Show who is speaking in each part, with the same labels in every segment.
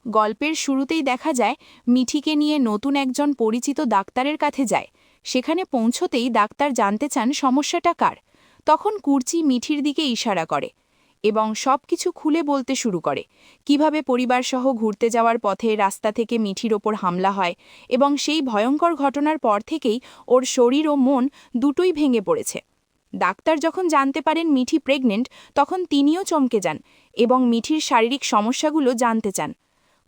Speaker 1: গল্পের শুরুতেই দেখা যায় মিঠিকে নিয়ে নতুন একজন পরিচিত ডাক্তারের কাছে যায়। সেখানে পৌঁছতেই ডাক্তার জানতে চান সমস্যাটা কার। তখন কুর্চি মিঠির দিকে ইশারা করে এবং সবকিছু খুলে বলতে শুরু করে, কিভাবে পরিবারসহ ঘুরতে যাওয়ার পথে রাস্তা থেকে মিঠির ওপর হামলা হয় এবং সেই ভয়ঙ্কর ঘটনার পর থেকেই ওর শরীর ও মন দুটোই ভেঙে পড়েছে। ডাক্তার যখন জানতে পারেন মিঠি প্রেগনেন্ট, তখন তিনিও চমকে যান এবং মিঠির শারীরিক সমস্যাগুলো জানতে চান।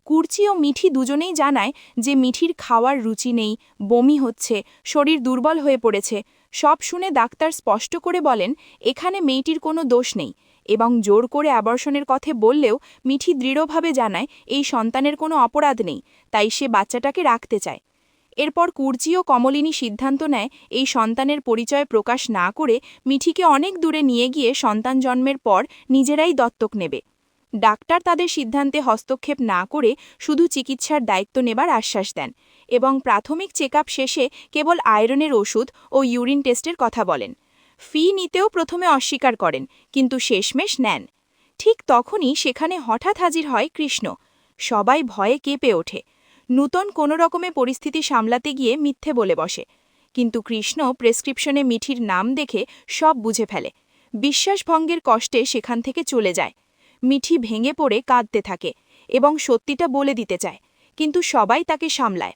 Speaker 1: কুর্চি ও মিঠি দুজনেই জানায় যে মিঠির খাওয়ার রুচি নেই, বমি হচ্ছে, শরীর দুর্বল হয়ে পড়েছে। সব শুনে ডাক্তার স্পষ্ট করে বলেন এখানে মেয়েটির কোনো দোষ নেই এবং জোর করে অ্যাবর্শনের কথা বললেও মিঠি দৃঢ়ভাবে জানায় এই সন্তানের কোনো অপরাধ নেই, তাই সে বাচ্চাটাকে রাখতে চায়। এরপর কুর্চি ও কমলিনী সিদ্ধান্ত নেয় এই সন্তানের পরিচয় প্রকাশ না করে মিঠিকে অনেক দূরে নিয়ে গিয়ে সন্তান জন্মের পর নিজেরাই দত্তক নেবে। ডাক্তার তাদের সিদ্ধান্তে হস্তক্ষেপ না করে শুধু চিকিৎসার দায়িত্ব নেবার আশ্বাস দেন এবং প্রাথমিক চেকআপ শেষে কেবল আয়রনের ওষুধ ও ইউরিন টেস্টের কথা বলেন। ফি নিতেও প্রথমে অস্বীকার করেন, কিন্তু শেষমেশ নেন। ঠিক তখনই সেখানে হঠাৎ হাজির হয় কৃষ্ণ। সবাই ভয়ে কেঁপে ওঠে। নূতন কোনো রকমে পরিস্থিতি সামলাতে গিয়ে মিথ্যে বলে বসে, কিন্তু কৃষ্ণ প্রেসক্রিপশনে মিঠির নাম দেখে সব বুঝে ফেলে। বিশ্বাসভঙ্গের কষ্টে সেখান থেকে চলে যায়। মিঠি ভেঙে পড়ে কাঁদতে থাকে এবং সত্যিটা বলে দিতে চায়, কিন্তু সবাই তাকে সামলায়।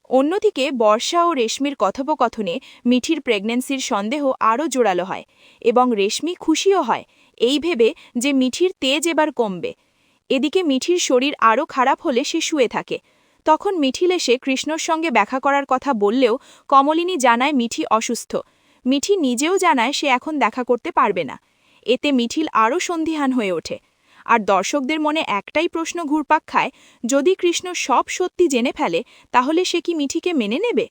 Speaker 1: অন্যদিকে বর্ষা ও রেশমির কথোপকথনে মিঠির প্রেগন্যান্সির সন্দেহ আরও জোরালো হয় এবং রেশমি খুশিও হয় এই ভেবে যে মিঠির তেজ এবার কমবে। এদিকে মিঠির শরীর আরও খারাপ হলে সে শুয়ে থাকে। তখন মিঠিল এসে কৃষ্ণর সঙ্গে দেখা করার কথা বললেও কমলিনী জানায় মিঠি অসুস্থ। মিঠি নিজেও জানায় সে এখন দেখা করতে পারবে না। এতে মিঠিল আরও সন্দিহান হয়ে ওঠে। আর দর্শকদের মনে একটাই প্রশ্ন ঘুরপাক খায়, যদি কৃষ্ণ সব সত্যি জেনে ফেলে তাহলে সে কি মিঠিকে মেনে নেবে?